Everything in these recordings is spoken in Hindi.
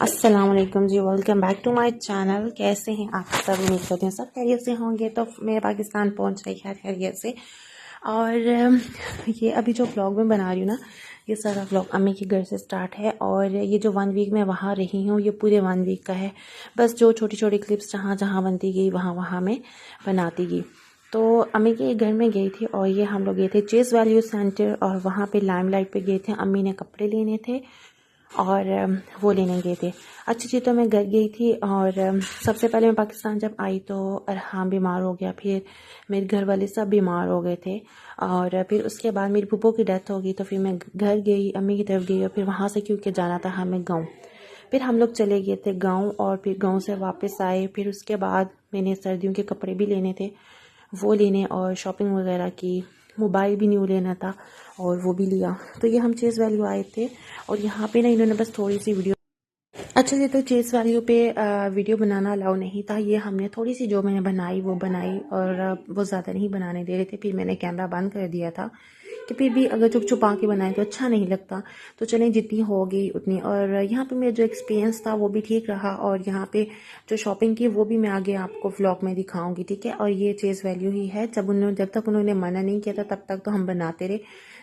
अस्सलाम वालेकुम जी, welcome back to my channel. कैसे हैं आप सब? उम्मीद करते हैं सब खैरियत से होंगे। तो मैं पाकिस्तान पहुंच गई खैरियत से। और ये अभी जो व्लॉग मैं बना रही हूँ ना, ये सारा व्लॉग अम्मी के घर से स्टार्ट है। और ये जो 1 वीक मैं वहाँ रही हूँ, ये पूरे 1 वीक का है। बस जो छोटी छोटी क्लिप्स जहाँ जहाँ बनती गई वहाँ वहाँ मैं बनाती गई। तो अम्मी के घर में गई थी और ये हम लोग गए थे चेस वैल्यू सेंटर, और वहाँ पे लाइमलाइट पे गए थे। अम्मी ने कपड़े लेने थे और वो लेने गए थे। अच्छी चीज़ तो मैं घर गई थी। और सबसे पहले मैं पाकिस्तान जब आई तो अरहाम बीमार हो गया, फिर मेरे घर वाले सब बीमार हो गए थे। और फिर उसके बाद मेरी फूफो की डेथ हो गई, तो फिर मैं घर गई, अम्मी की तरफ गई। और फिर वहाँ से क्योंकि जाना था हमें गाँव, फिर हम लोग चले गए थे गाँव। और फिर गाँव से वापस आए। फिर उसके बाद मैंने सर्दियों के कपड़े भी लेने थे, वो लेने और शॉपिंग वगैरह की। मोबाइल भी न्यू लेना था और वो भी लिया। तो ये हम चेस वैल्यू आए थे। और यहाँ पे ना इन्होंने बस थोड़ी सी वीडियो, अच्छा ये तो चेस वैल्यू पे वीडियो बनाना अलाउ नहीं था। ये हमने थोड़ी सी जो मैंने बनाई वो बनाई, और वो ज़्यादा नहीं बनाने दे रहे थे। फिर मैंने कैमरा बंद कर दिया था कि फिर भी अगर चुप छुपा के बनाए तो अच्छा नहीं लगता। तो चलें जितनी हो गई उतनी। और यहाँ पे मेरा जो एक्सपीरियंस था वो भी ठीक रहा। और यहाँ पे जो शॉपिंग की वो भी मैं आगे आपको व्लॉग में दिखाऊंगी, ठीक है। और ये चेस वैल्यू ही है। जब तक उन्होंने मना नहीं किया था तब तक तो हम बनाते रहे।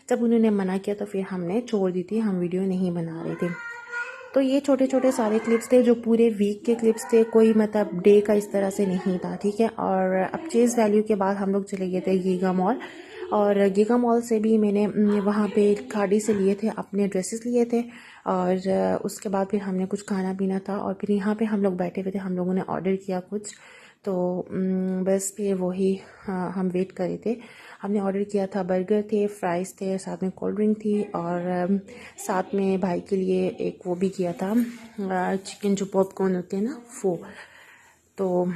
जब उन्होंने मना किया तो फिर हमने छोड़ दी थी, हम वीडियो नहीं बना रहे थे। तो ये छोटे छोटे सारे क्लिप्स थे जो पूरे वीक के क्लिप्स थे, कोई मतलब डे का इस तरह से नहीं था, ठीक है। और अब चेज़ वैल्यू के बाद हम लोग चले गए थे गीगा मॉल। और गीगा मॉल से भी मैंने वहाँ पे खाड़ी से लिए थे, अपने ड्रेसेस लिए थे। और उसके बाद फिर हमने कुछ खाना पीना था। और फिर यहाँ पे हम लोग बैठे हुए थे, हम लोगों ने ऑर्डर किया कुछ। तो बस फिर वही हम वेट कर रहे थे। हमने ऑर्डर किया था, बर्गर थे, फ्राइज़ थे, साथ में कोल्ड ड्रिंक थी। और साथ में भाई के लिए एक वो भी किया था, चिकन जो पॉपकॉर्न होते हैं ना वो। तो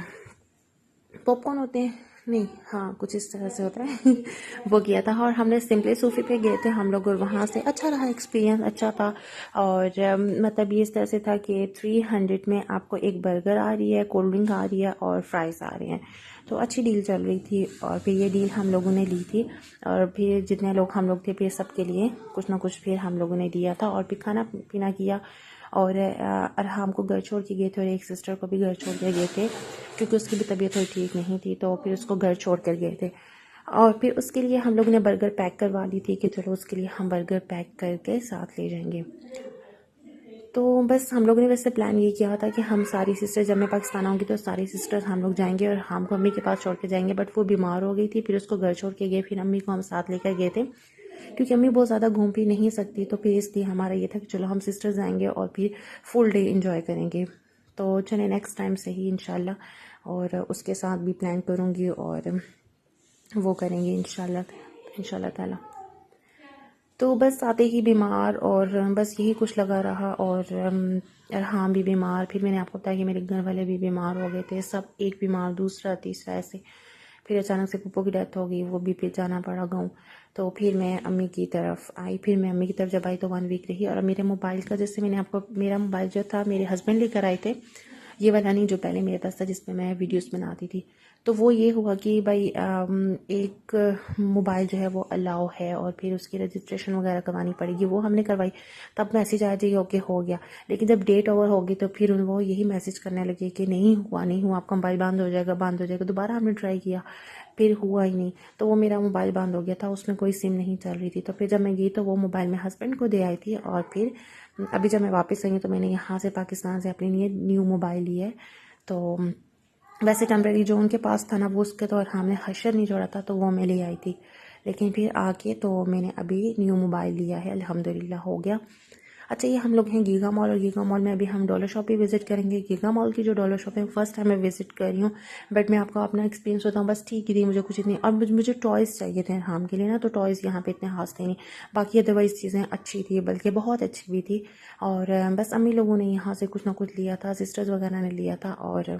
पॉपकॉर्न होते हैं, नहीं हाँ कुछ इस तरह से होता है वो किया था। और हमने सिंपली सूफी पे गए थे हम लोग, और वहाँ से अच्छा रहा, एक्सपीरियंस अच्छा था। और मतलब ये इस तरह से था कि 300 में आपको एक बर्गर आ रही है, कोल्ड ड्रिंक आ रही है और फ्राइज़ आ रही हैं। तो अच्छी डील चल रही थी। और फिर ये डील हम लोगों ने ली थी। और फिर जितने लोग हम लोग थे फिर सबके लिए कुछ ना कुछ फिर हम लोगों ने दिया था। और फिर खाना पीना किया। और अरहाम को घर छोड़ के गए थे और एक सिस्टर को भी घर छोड़ के गए थे, क्योंकि उसकी भी तबीयत थोड़ी ठीक नहीं थी। तो फिर उसको घर छोड़ कर गए थे। और फिर उसके लिए हम लोग ने बर्गर पैक करवा ली थी कि चलो उसके लिए हम बर्गर पैक करके साथ ले जाएंगे। तो बस हम लोगों ने वैसे प्लान ये किया था कि हम सारी सिस्टर, जब मैं पाकिस्तान आऊँगी तो सारी सिस्टर्स हम लोग जाएंगे और हम को अम्मी के पास छोड़ के जाएंगे। बट वो बीमार हो गई थी, फिर उसको घर छोड़ के गए, फिर अम्मी को हम साथ लेकर गए थे, क्योंकि अम्मी बहुत ज़्यादा घूम फिर नहीं सकती। तो फिर इसलिए हमारा ये था कि चलो हम सिस्टर्स जाएंगे और फिर फुल डे इंजॉय करेंगे। तो चले नेक्स्ट टाइम से ही इंशाल्लाह, और उसके साथ भी प्लान करूँगी और वो करेंगे इंशाल्लाह इंशाल्लाह ताला। तो बस आते ही बीमार, और बस यही कुछ लगा रहा। और अरहाम भी बीमार, फिर मैंने आपको बताया कि मेरे घर वाले भी बीमार हो गए थे, सब एक बीमार दूसरा तीसरा ऐसे। फिर अचानक से पप्पो की डेथ हो गई, वो भी फिर जाना पड़ा गाँव। तो फिर मैं अम्मी की तरफ आई। फिर मैं अम्मी की तरफ जब आई तो 1 वीक रही। और मेरे मोबाइल का, जैसे मैंने आपको, मेरा मोबाइल जो था मेरे हस्बैंड लेकर आए थे, ये वाला नहीं जो पहले मेरे पास था जिसमें मैं वीडियोस बनाती थी। तो वो ये हुआ कि भाई एक मोबाइल जो है वो अलाउ है, और फिर उसकी रजिस्ट्रेशन वगैरह करवानी पड़ेगी, वो हमने करवाई। तब मैसेज आ जाइए ओके हो गया। लेकिन जब डेट ओवर होगी तो फिर वो यही मैसेज करने लगे कि नहीं हुआ नहीं हुआ, आपका मोबाइल बंद हो जाएगा बंद हो जाएगा। दोबारा हमने ट्राई किया, फिर हुआ ही नहीं। तो वो मेरा मोबाइल बंद हो गया था, उसमें कोई सिम नहीं चल रही थी। तो फिर जब मैं गई तो वो मोबाइल मैं हस्बैंड को दे आई थी। और फिर अभी जब मैं वापस आई हूँ तो मैंने यहाँ से पाकिस्तान से अपने लिए न्यू मोबाइल लिया है। तो वैसे टेम्प्रेरी जो उनके पास था ना वो उसके तो, और हमने हशर नहीं जोड़ा था तो वो मैं ले आई थी। लेकिन फिर आके तो मैंने अभी न्यू मोबाइल लिया है, अल्हम्दुलिल्लाह हो गया। अच्छा ये हम लोग हैं गीगा मॉल, और गीगा मॉल में अभी हम डॉलर शॉप भी विजिट करेंगे। गीगा मॉल की जो डॉलर शॉप है फर्स्ट टाइम मैं विजिट कर रही हूँ, बट मैं आपको अपना एक्सपीरियंस बताऊँ, बस ठीक ही थी, मुझे कुछ इतनी। और मुझे टॉयज़ चाहिए थे हम के लिए ना, तो टॉयज़ यहाँ पे इतने खास थे नहीं। बाकी अदरवाइज़ चीज़ें अच्छी थी, बल्कि बहुत अच्छी भी थी। और बस अम्मी लोगों ने यहाँ से कुछ ना कुछ लिया था, सिस्टर्स वगैरह ने लिया था, और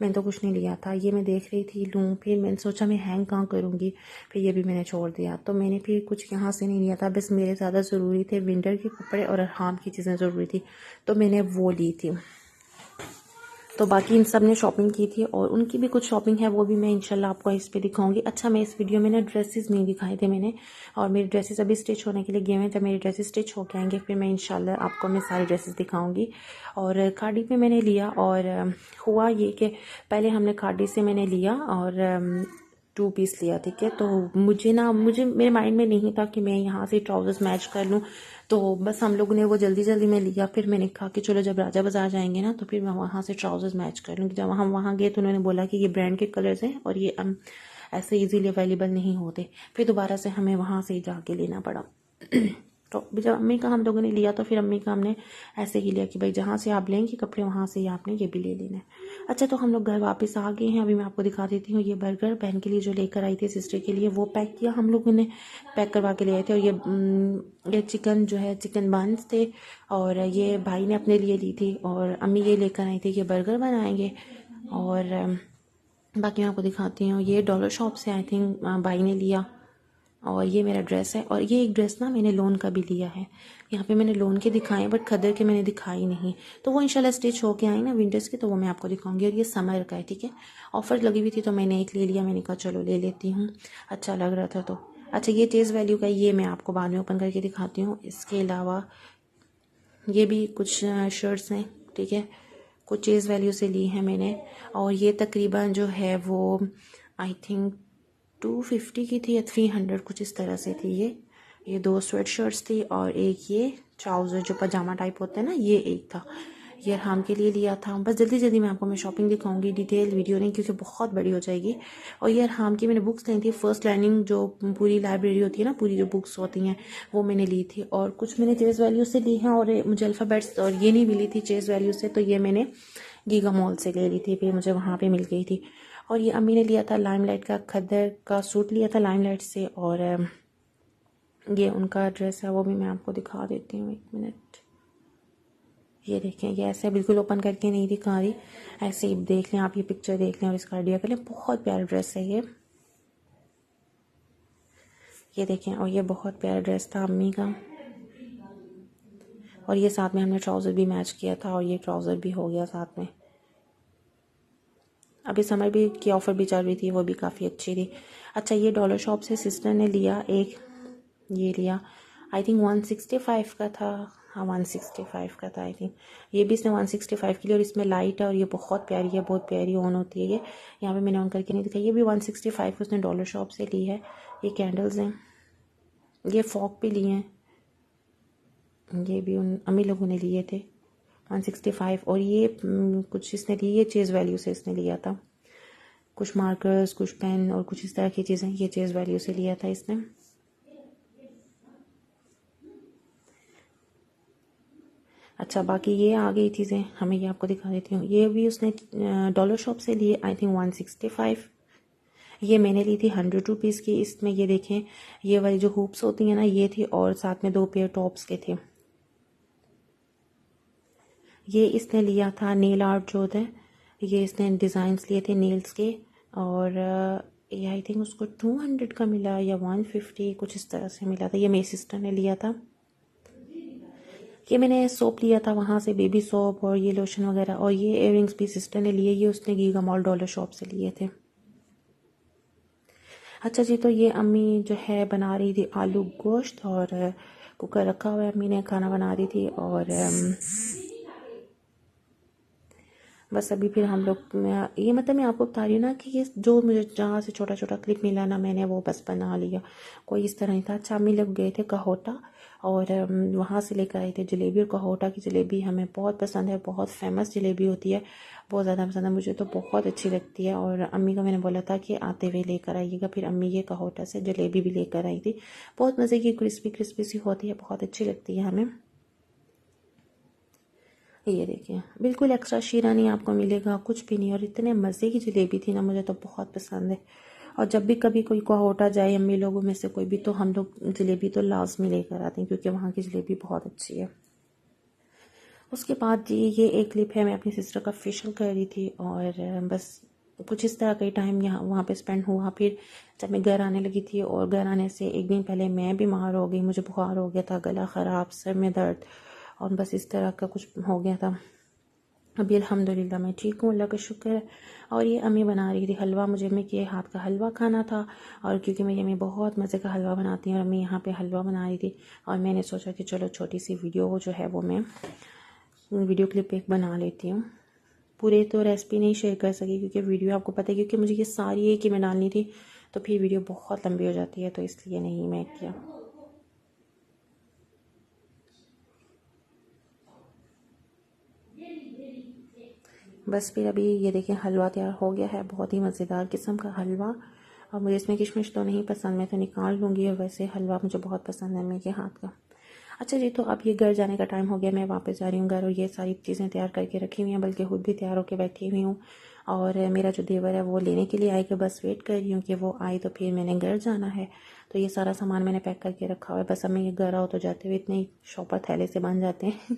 मैंने तो कुछ नहीं लिया था। ये मैं देख रही थी लूँ, फिर मैंने सोचा मैं हैंग कहाँ करूँगी, फिर ये भी मैंने छोड़ दिया। तो मैंने फिर कुछ यहाँ से नहीं लिया था, बस मेरे ज़्यादा ज़रूरी थे विंटर के कपड़े और अरहाम की चीज़ें ज़रूरी थी, तो मैंने वो ली थी। तो बाकी इन सब ने शॉपिंग की थी और उनकी भी कुछ शॉपिंग है, वो भी मैं इंशाल्लाह आपको इस पे दिखाऊंगी। अच्छा, मैं इस वीडियो में ना ड्रेसेस नहीं दिखाए थे मैंने, और मेरे ड्रेसेस अभी स्टिच होने के लिए गए हैं। जब मेरे ड्रेसेस स्टिच होके आएंगे फिर मैं इंशाल्लाह आपको मैं सारी ड्रेसेस दिखाऊंगी। और खाड़ी पे मैंने लिया, और हुआ ये कि पहले हमने खाड़ी से मैंने लिया और 2 पीस लिया, ठीक है। तो मुझे मेरे माइंड में नहीं था कि मैं यहाँ से ट्राउजर्स मैच कर लूँ, तो बस हम लोगों ने वो जल्दी जल्दी में लिया। फिर मैंने कहा कि चलो जब राजा बाजार जाएंगे ना तो फिर मैं वहाँ से ट्राउजर्स मैच कर लूँगी। जब हम वहाँ गए तो उन्होंने बोला कि ये ब्रांड के कलर्स हैं और ये ऐसे इजीली अवेलेबल नहीं होते। फिर दोबारा से हमें वहाँ से ही जाके लेना पड़ा। तो जब अम्मी का हम लोगों ने लिया तो फिर अम्मी का हमने ऐसे ही लिया कि भाई जहाँ से आप लेंगे कपड़े वहाँ से ही आपने ये भी ले लेना है। अच्छा, तो हम लोग घर वापस आ गए हैं। अभी मैं आपको दिखा देती हूँ, ये बर्गर बहन के लिए जो लेकर आई थी सिस्टर के लिए, वो पैक किया हम लोगों ने, पैक करवा के ले आए थे। और ये चिकन जो है, चिकन बंस थे, और ये भाई ने अपने लिए ली थी, और अम्मी ये लेकर आई थी कि बर्गर बनाएंगे। और बाकी मैं आपको दिखाती हूँ, ये डॉलर शॉप से आई थिंक भाई ने लिया। और ये मेरा ड्रेस है, और ये एक ड्रेस ना मैंने लोन का भी लिया है। यहाँ पे मैंने लोन के दिखाए बट खदर के मैंने दिखाई नहीं, तो वो इंशाल्लाह स्टिच होके आई ना विंटर्स के, तो वो मैं आपको दिखाऊंगी। और ये समर का है, ठीक है। ऑफर लगी हुई थी तो मैंने एक ले लिया, मैंने कहा चलो ले लेती हूँ, अच्छा लग रहा था तो। अच्छा, ये चेज़ वैल्यू का, ये मैं आपको बाद में ओपन करके दिखाती हूँ। इसके अलावा ये भी कुछ शर्ट्स हैं, ठीक है, कुछ चेज़ वैल्यू से ली है मैंने। और ये तकरीबन जो है वो आई थिंक 250 की थी या 300 कुछ इस तरह से थी। ये 2 स्वेट शर्ट्स थी, और एक ये ट्राउज़र जो पजामा टाइप होता है ना, ये एक था। ये अरहाम के लिए लिया था। बस जल्दी जल्दी मैं आपको मैं शॉपिंग दिखाऊंगी, डिटेल वीडियो नहीं क्योंकि बहुत बड़ी हो जाएगी। और ये अरहाम की मैंने बुक्स ली थी, फर्स्ट लर्निंग जो पूरी लाइब्रेरी होती है ना, पूरी जो बुक्स होती हैं वो मैंने ली थी। और कुछ मैंने चेज़ वैल्यू से ली हैं, और मुझे अल्फ़ाबेट्स और ये नहीं मिली थी चेज़ वैल्यू से, तो ये मैंने गीगा मॉल से ले ली थी, फिर मुझे वहाँ पे मिल गई थी। और ये अम्मी ने लिया था लाइमलाइट का खद्दर का सूट लिया था लाइमलाइट से। और ये उनका ड्रेस है, वो भी मैं आपको दिखा देती हूँ, 1 मिनट। ये देखें, ये ऐसे बिल्कुल ओपन करके नहीं दिखा रही, ऐसे ही देख लें आप, ये पिक्चर देख लें और इसका आइडिया कर लें। बहुत प्यारा ड्रेस है ये देखें। और ये बहुत प्यारा ड्रेस था अम्मी का। और ये साथ में हमने ट्राउज़र भी मैच किया था, और ये ट्राउज़र भी हो गया साथ में। अभी समर भी की ऑफ़र भी चल रही थी, वो भी काफ़ी अच्छी थी। अच्छा, ये डॉलर शॉप से सिस्टर ने लिया एक, ये लिया आई थिंक 165 का था। हाँ, 165 का था आई थिंक। ये भी इसने 165 की ली, और इसमें लाइट है, और ये बहुत प्यारी है, बहुत प्यारी ऑन होती है ये। यहाँ पे मैंने ऑन करके नहीं दिखाई। ये भी 165 उसने डॉलर शॉप से ली है। ये कैंडल्स हैं, ये फॉक भी लिए हैं, ये भी उन अम्मी लोगों ने लिए थे 165। और ये कुछ इसने ली, ये चेज़ वैल्यू से इसने लिया था, कुछ मार्कर्स, कुछ पेन और कुछ इस तरह की चीज़ें, ये चेज़ वैल्यू से लिया था इसने। अच्छा, बाकी ये आ गई चीज़ें, हमें ये आपको दिखा देती हूँ। ये भी उसने डॉलर शॉप से लिए आई थिंक 165। ये मैंने ली थी 100 रुपीज़ की। इसमें ये देखें, ये वाली जो हुप्स होती हैं ना, ये थी, और साथ में 2 पेयर टॉप्स के थे। ये इसने लिया था नेल आर्ट जो होता है, ये इसने डिज़ाइंस लिए थे नेल्स के। और ये आई थिंक उसको 200 का मिला या 150 कुछ इस तरह से मिला था। ये मेरी सिस्टर ने लिया था। ये मैंने सोप लिया था वहाँ से, बेबी सोप, और ये लोशन वगैरह। और ये इयररिंग्स भी सिस्टर ने लिए, ये उसने गीगा मॉल डॉलर शॉप से लिए थे। अच्छा जी, तो ये अम्मी जो है बना रही थी आलू गोश्त, और कुकर रखा हुआ है, अम्मी ने खाना बना रही थी। और बस अभी फिर हम लोग, ये मतलब मैं आपको बता रही हूँ ना कि ये जो मुझे जहाँ से छोटा छोटा क्लिप मिला ना, मैंने वो बस बना लिया, कोई इस तरह नहीं था। अच्छा, अम्मी लोग गए थे कहोटा, और वहाँ से लेकर आए थे जलेबी। और कहोटा की जलेबी हमें बहुत पसंद है, बहुत फेमस जलेबी होती है, बहुत ज़्यादा पसंद है मुझे, तो बहुत अच्छी लगती है। और अम्मी को मैंने बोला था कि आते हुए लेकर आइएगा, फिर अम्मी ये कहोटा से जलेबी भी लेकर आई थी। बहुत मज़े की, क्रिस्पी क्रिस्पी सी होती है, बहुत अच्छी लगती है हमें। ये देखिए, बिल्कुल एक्स्ट्रा शीरा नहीं आपको मिलेगा, कुछ भी नहीं। और इतने मज़े की जलेबी थी ना, मुझे तो बहुत पसंद है। और जब भी कभी कोई कहोटा जाए अम्मी लोगों में से कोई भी, तो हम लोग जलेबी तो लाजमी लेकर आते हैं, क्योंकि वहाँ की जलेबी बहुत अच्छी है। उसके बाद जी, ये एक क्लिप है, मैं अपनी सिस्टर का फेशियल कर रही थी, और बस कुछ इस तरह का ही टाइम यहाँ वहाँ पे स्पेंड हुआ। फिर जब मैं घर आने लगी थी, और घर आने से एक दिन पहले मैं बीमार हो गई, मुझे बुखार हो गया था, गला ख़राब, सर में दर्द, और बस इस तरह का कुछ हो गया था। अभी अल्हम्दुलिल्लाह मैं ठीक हूँ, अल्लाह का शुक्र है। और ये अम्मी बना रही थी हलवा, मुझे अम्मी के हाथ का हलवा खाना था। और क्योंकि मेरी अम्मी बहुत मज़े का हलवा बनाती हैं और अम्मी यहाँ पे हलवा बना रही थी, और मैंने सोचा कि चलो छोटी सी वीडियो जो है वो मैं वीडियो क्लिप एक बना लेती हूँ। पूरे तो रेसिपी नहीं शेयर कर सकी क्योंकि वीडियो आपको पता है, क्योंकि मुझे ये सारी एक ही में डालनी थी तो फिर वीडियो बहुत लंबी हो जाती है, तो इसलिए नहीं मैं किया। बस फिर अभी ये देखें हलवा तैयार हो गया है, बहुत ही मज़ेदार किस्म का हलवा। और मुझे इसमें किशमिश तो नहीं पसंद, मैं तो निकाल लूँगी, और वैसे हलवा मुझे बहुत पसंद है अम्मी के हाथ का। अच्छा जी, तो अब ये घर जाने का टाइम हो गया, मैं वापस जा रही हूँ घर, और ये सारी चीज़ें तैयार करके रखी हुई हैं, बल्कि खुद भी तैयार होकर बैठी हुई हूँ। और मेरा जो देवर है वो लेने के लिए आएगा, बस वेट कर रही हूँ कि वो आए तो फिर मैंने घर जाना है। तो ये सारा सामान मैंने पैक करके रखा हुआ है, बस अब मैं ये घर आओ तो जाते हुए इतने ही शॉपर थैले से बन जाते हैं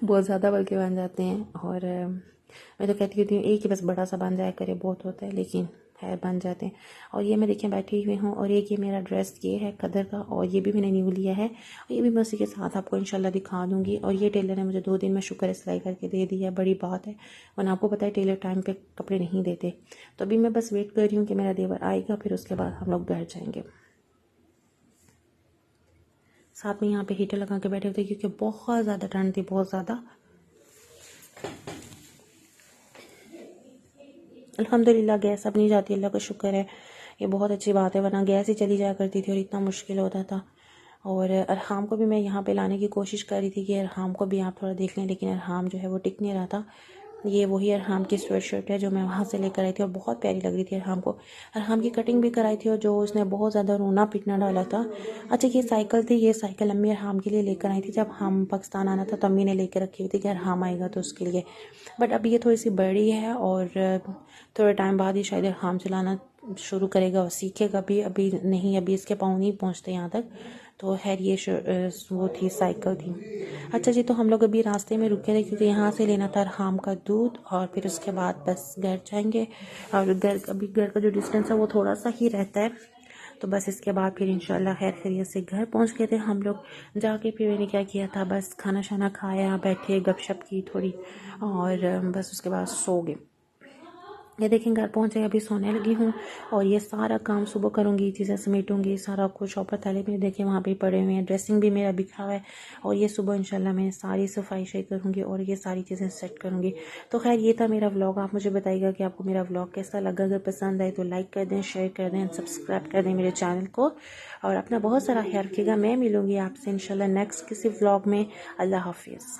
बहुत ज़्यादा बल्कि बन जाते हैं। और मैं तो कहती हूँ एक ही बस बड़ा सा बन जाया करे, बहुत होता है, लेकिन है बन जाते हैं। और ये मैं देखिए बैठी हुई हूँ, और एक ये मेरा ड्रेस ये है खदर का, और ये भी मैंने न्यू लिया है, और ये भी मैं उसी के साथ आपको इंशाल्लाह दिखा दूँगी। और ये टेलर ने मुझे 2 दिन में शुक्र है सिलाई करके दे दी है, बड़ी बात है, वरना आपको पता है टेलर टाइम पे कपड़े नहीं देते। तो अभी मैं बस वेट कर रही हूँ कि मेरा देवर आएगा, फिर उसके बाद हम लोग घर जाएंगे। साथ में यहाँ पे हीटर लगा के बैठे हुए थे क्योंकि बहुत ज़्यादा ठंड थी, बहुत ज़्यादा। अल्हम्दुलिल्लाह गैस अब नहीं जाती, अल्लाह का शुक्र है, ये बहुत अच्छी बात है, वरना गैस ही चली जाया करती थी और इतना मुश्किल होता था। और अरहाम को भी मैं यहाँ पे लाने की कोशिश कर रही थी कि अरहाम को भी आप थोड़ा देख लें, लेकिन अरहाम जो है वो टिक नहीं रहा था। ये वही अरहाम की स्वेट शर्ट है जो मैं वहाँ से लेकर आई थी, और बहुत प्यारी लग रही थी अरहाम को। अरहाम की कटिंग भी कराई थी, और जो उसने बहुत ज़्यादा रोना पीटना डाला था। अच्छा, ये साइकिल थी, ये साइकिल अम्मी अरहाम के लिए लेकर आई थी, जब हम पाकिस्तान आना था तो अम्मी ने लेकर रखी हुई थी कि अरहाम आएगा तो उसके लिए। बट अभी ये थोड़ी सी बड़ी है, और थोड़े टाइम बाद ही शायद अरहाम चलाना शुरू करेगा और सीखेगा भी, अभी नहीं, अभी इसके पाँव नहीं पहुँचते यहाँ तक। तो खैर ये वो थी, साइकिल थी। अच्छा जी, तो हम लोग अभी रास्ते में रुके थे क्योंकि यहाँ से लेना था अरहाम का दूध, और फिर उसके बाद बस घर जाएंगे। और अभी घर का जो डिस्टेंस है वो थोड़ा सा ही रहता है, तो बस इसके बाद फिर इंशाल्लाह खैर खैरियत से घर पहुँच गए थे हम लोग। जाके फिर मैंने क्या किया था, बस खाना शाना खाया, बैठे गपशप की थोड़ी, और बस उसके बाद सो गए। ये देखें घर पहुँचे, अभी सोने लगी हूँ, और ये सारा काम सुबह करूँगी, चीज़ें समेटूँगी, सारा कुछ ऊपर थैले में देखें वहाँ पे पड़े हुए हैं, ड्रेसिंग भी मेरा बिखरा हुआ है, और ये सुबह इंशाल्लाह मैं सारी सफाई शई करूँगी और ये सारी चीज़ें सेट करूँगी। तो खैर ये था मेरा व्लॉग, आप मुझे बताइएगा कि आपको मेरा व्लॉग कैसा लगा। अगर पसंद आए तो लाइक कर दें, शेयर कर दें, सब्सक्राइब कर दें मेरे चैनल को, और अपना बहुत सारा ख्याल रखिएगा। मैं मिलूँगी आपसे इंशाल्लाह नेक्स्ट किसी व्लॉग में। अल्लाह हाफिज़।